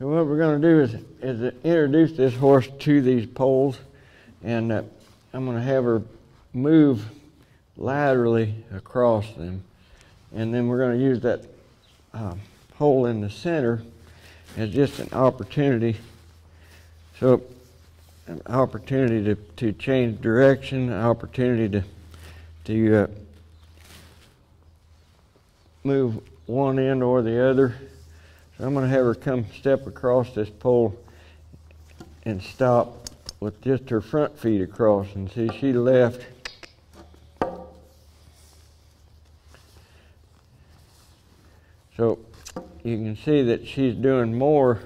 So what we're going to do is introduce this horse to these poles, and I'm going to have her move laterally across them, and then we're going to use that hole in the center as just an opportunity. So an opportunity to change direction, an opportunity to move one end or the other. So I'm going to have her come step across this pole and stop with just her front feet across. And see, she left. So you can see that she's doing more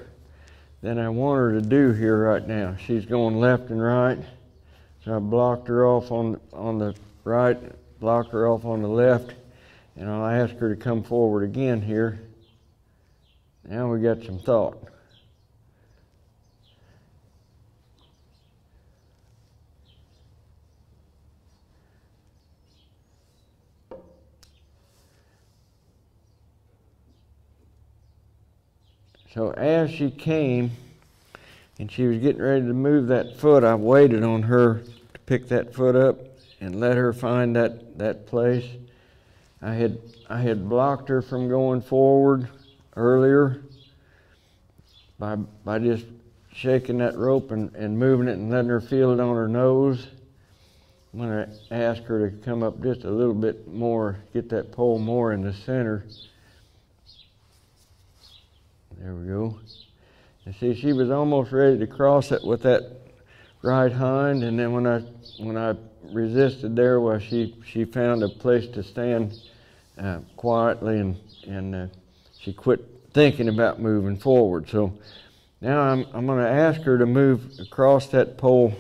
than I want her to do here right now. She's going left and right. So I blocked her off on the right, block her off on the left, and I'll ask her to come forward again here. Now we got some thought. So as she came and she was getting ready to move that foot, I waited on her to pick that foot up and let her find that place. I had blocked her from going forward earlier by just shaking that rope and moving it and letting her feel it on her nose. I'm going to ask her to come up just a little bit more, get that pole more in the center. There we go. And see, she was almost ready to cross it with that right hind, and then when I resisted there, well, she found a place to stand quietly, and she quit thinking about moving forward. So now I'm going to ask her to move across that pole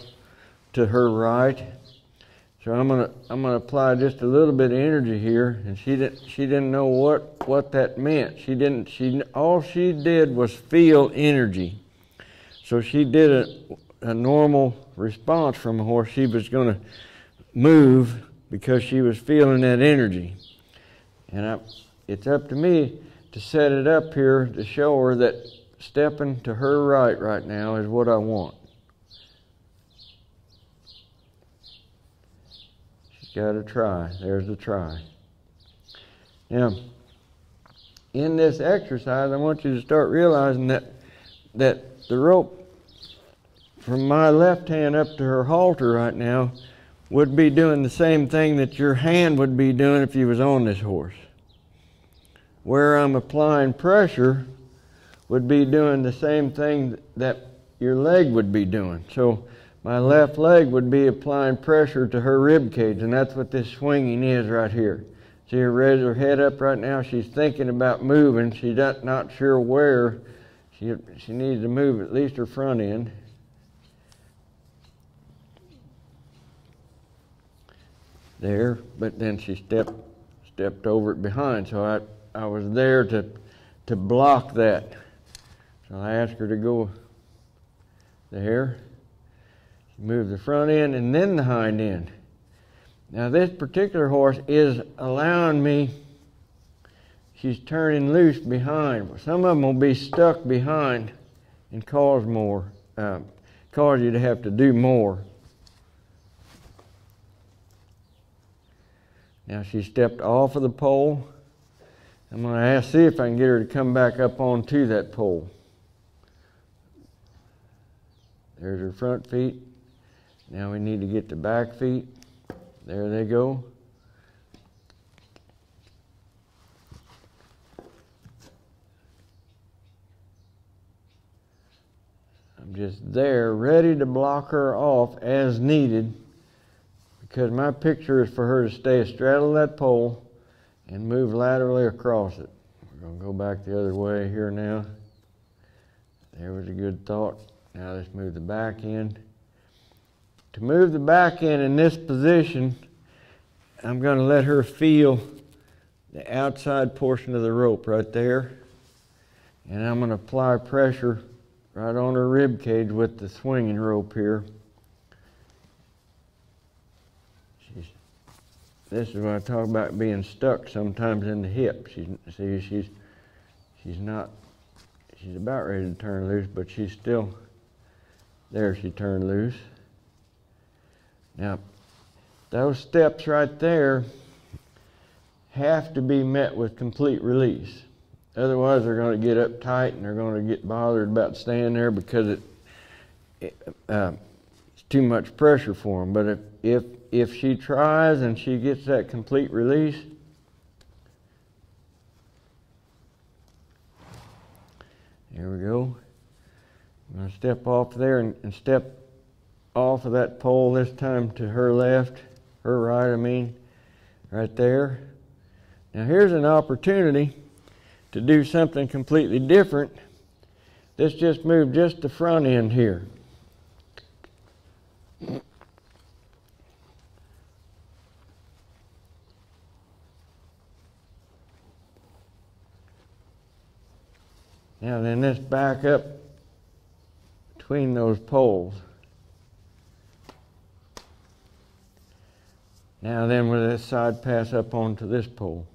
to her right. So I'm gonna apply just a little bit of energy here, and she didn't know what that meant. All she did was feel energy. So she did a normal response from a horse. She was going to move because she was feeling that energy. And it's up to me to set it up here to show her that stepping to her right now is what I want. She's got to try. There's the try. Now, in this exercise, I want you to start realizing that the rope from my left hand up to her halter right now would be doing the same thing that your hand would be doing if you was on this horse. Where I'm applying pressure would be doing the same thing that your leg would be doing. So my left leg would be applying pressure to her rib cage, and that's what this swinging is right here. See her raise her head up right now. She's thinking about moving. She's not sure where. She needs to move at least her front end. There, but then she stepped over it behind. So I was there to block that. So I asked her to go there. She moved the front end and then the hind end. Now this particular horse is allowing me, she's turning loose behind. Some of them will be stuck behind and cause you to have to do more. Now she stepped off of the pole. I'm going to see if I can get her to come back up onto that pole. There's her front feet. Now we need to get the back feet. There they go. I'm just there, ready to block her off as needed, because my picture is for her to stay astraddle that pole and move laterally across it. We're going to go back the other way here now. There was a good thought. Now let's move the back end. To move the back end in this position, I'm going to let her feel the outside portion of the rope right there. And I'm going to apply pressure right on her rib cage with the swinging rope here. This is what I talk about being stuck sometimes in the hip. She's she's about ready to turn loose, but she's still there. She turned loose. Now, those steps right there have to be met with complete release. Otherwise, they're going to get uptight and they're going to get bothered about staying there because it's too much pressure for them. But if she tries and she gets that complete release, there we go. I'm going to step off there and step off of that pole this time to her left, her right, I mean, right there. Now here's an opportunity to do something completely different. Let's just move just the front end here. Now then, let's back up between those poles. Now then, with this side pass up onto this pole.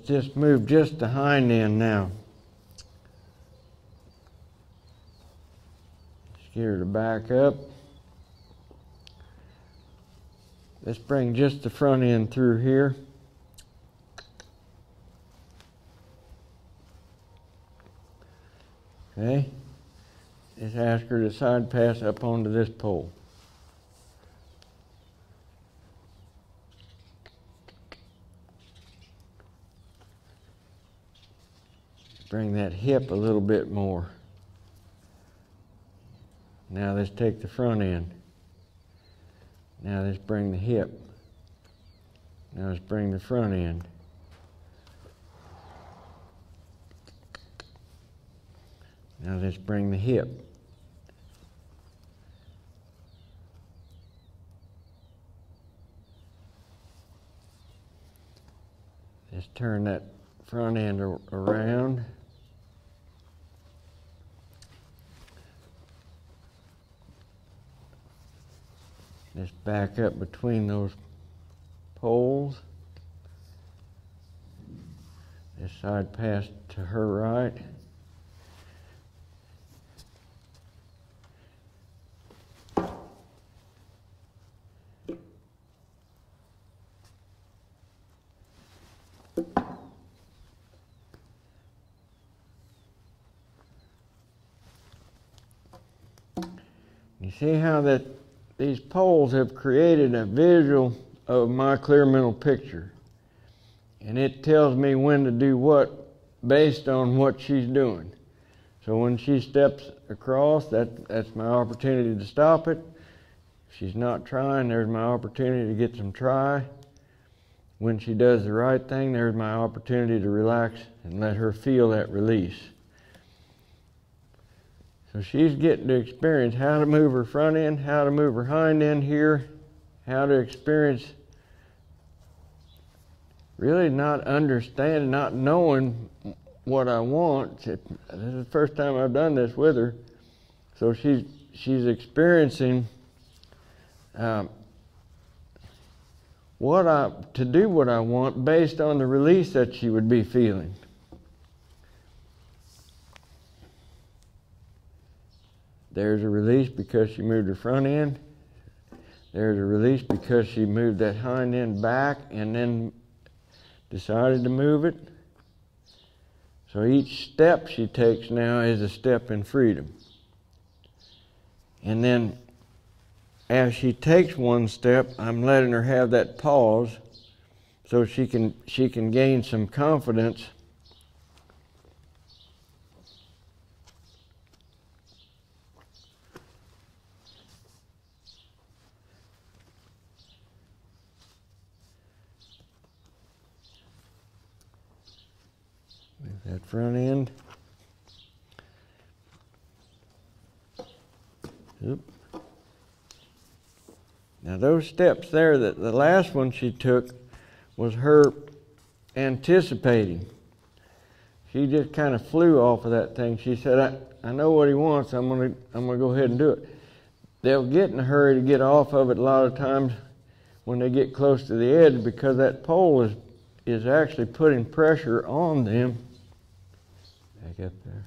Just move just the hind end now. Just get her to back up. Let's bring just the front end through here. Okay. Just ask her to side pass up onto this pole. Bring that hip a little bit more. Now let's take the front end. Now let's bring the hip. Now let's bring the front end. Now let's bring the hip. Let's turn that front end around. Let's back up between those poles. This side pass to her right. You see how these poles have created a visual of my clear mental picture. And it tells me when to do what based on what she's doing. So when she steps across, that's my opportunity to stop it. If she's not trying, there's my opportunity to get some try. When she does the right thing, there's my opportunity to relax and let her feel that release. So she's getting to experience how to move her front end, how to move her hind end here, how to experience really not understanding, not knowing what I want. This is the first time I've done this with her. So she's experiencing to do what I want based on the release that she would be feeling. There's a release because she moved her front end. There's a release because she moved that hind end back and then decided to move it. So each step she takes now is a step in freedom. And then as she takes one step, I'm letting her have that pause so she can gain some confidence. Move that front end. Oop. Now those steps there, that the last one she took was her anticipating. She just kind of flew off of that thing. She said, I know what he wants, I'm gonna go ahead and do it. They'll get in a hurry to get off of it a lot of times when they get close to the edge, because that pole is actually putting pressure on them. Back up there.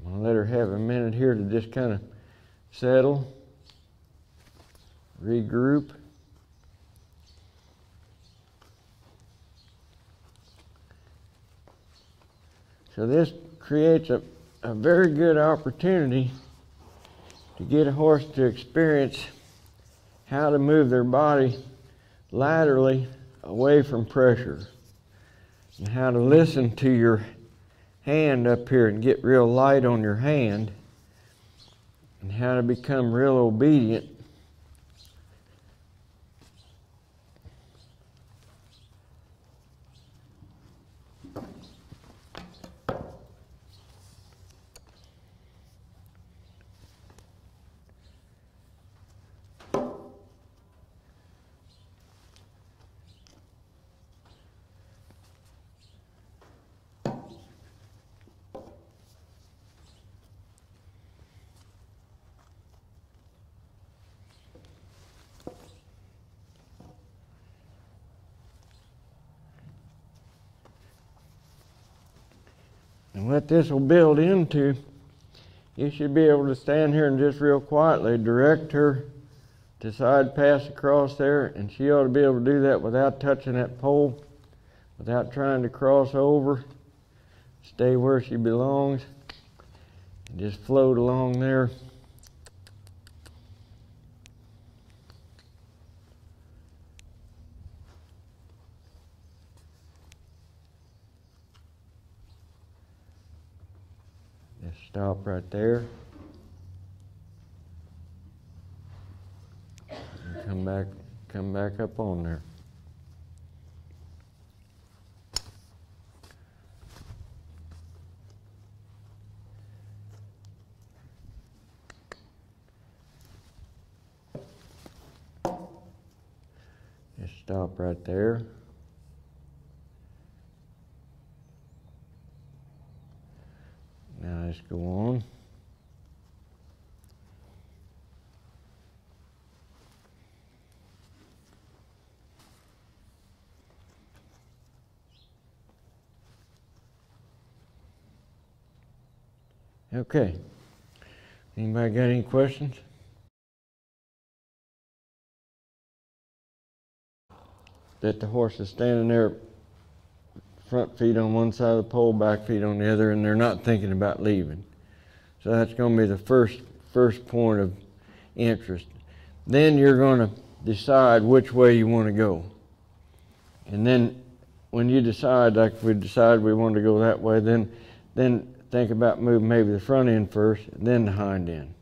I'm going to let her have a minute here to just kind of settle, regroup. So this creates a very good opportunity to get a horse to experience how to move their body laterally away from pressure, and how to listen to your hand up here and get real light on your hand, and how to become real obedient. And what this will build into, you should be able to stand here and just real quietly direct her to side pass across there, and she ought to be able to do that without touching that pole, without trying to cross over. Stay where she belongs and just float along there. Stop right there. And come back up on there. Just stop right there. Now let's go on. Okay. Anybody got any questions? That the horse is standing there, front feet on one side of the pole, back feet on the other, and they're not thinking about leaving. So that's going to be the first point of interest. Then you're going to decide which way you want to go. And then when you decide, like if we decide we want to go that way, then think about moving maybe the front end first, and then the hind end.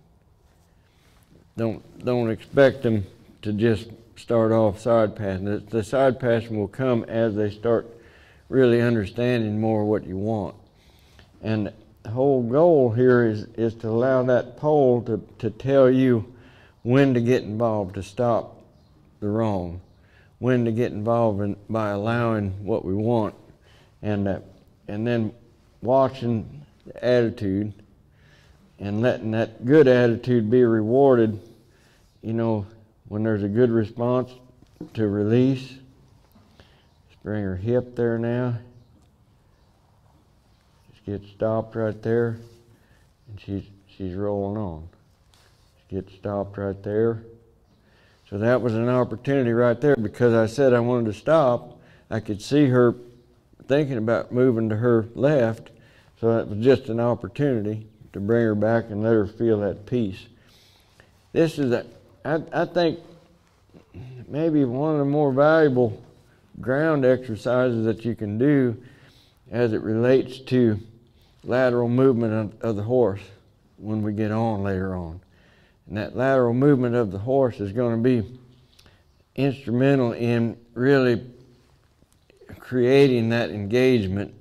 Don't expect them to just start off side passing. The side passing will come as they start really understanding more what you want. And the whole goal here is to allow that pole to tell you when to get involved, to stop the wrong, when to get involved by allowing what we want, and then watching the attitude and letting that good attitude be rewarded. You know, when there's a good response, to release. Let's bring her hip there now. Just get stopped right there, and she's rolling on. Just get stopped right there. So that was an opportunity right there, because I said I wanted to stop. I could see her thinking about moving to her left, so that was just an opportunity to bring her back and let her feel that peace. This is, I think, maybe one of the more valuable ground exercises that you can do as it relates to lateral movement of the horse when we get on later on. And that lateral movement of the horse is going to be instrumental in really creating that engagement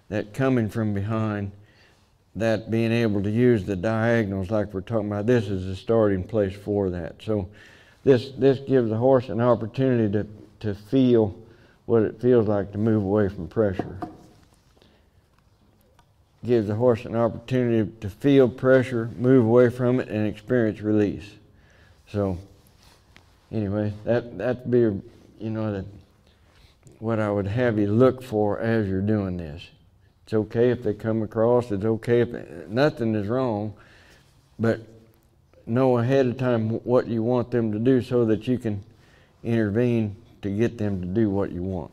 that coming from behind, that being able to use the diagonals like we're talking about, this is the starting place for that. So this gives the horse an opportunity to feel what it feels like to move away from pressure. Gives the horse an opportunity to feel pressure, move away from it, and experience release. So anyway, that'd be, you know, what I would have you look for as you're doing this. It's okay if they come across, it's okay if nothing is wrong, but know ahead of time what you want them to do so that you can intervene to get them to do what you want.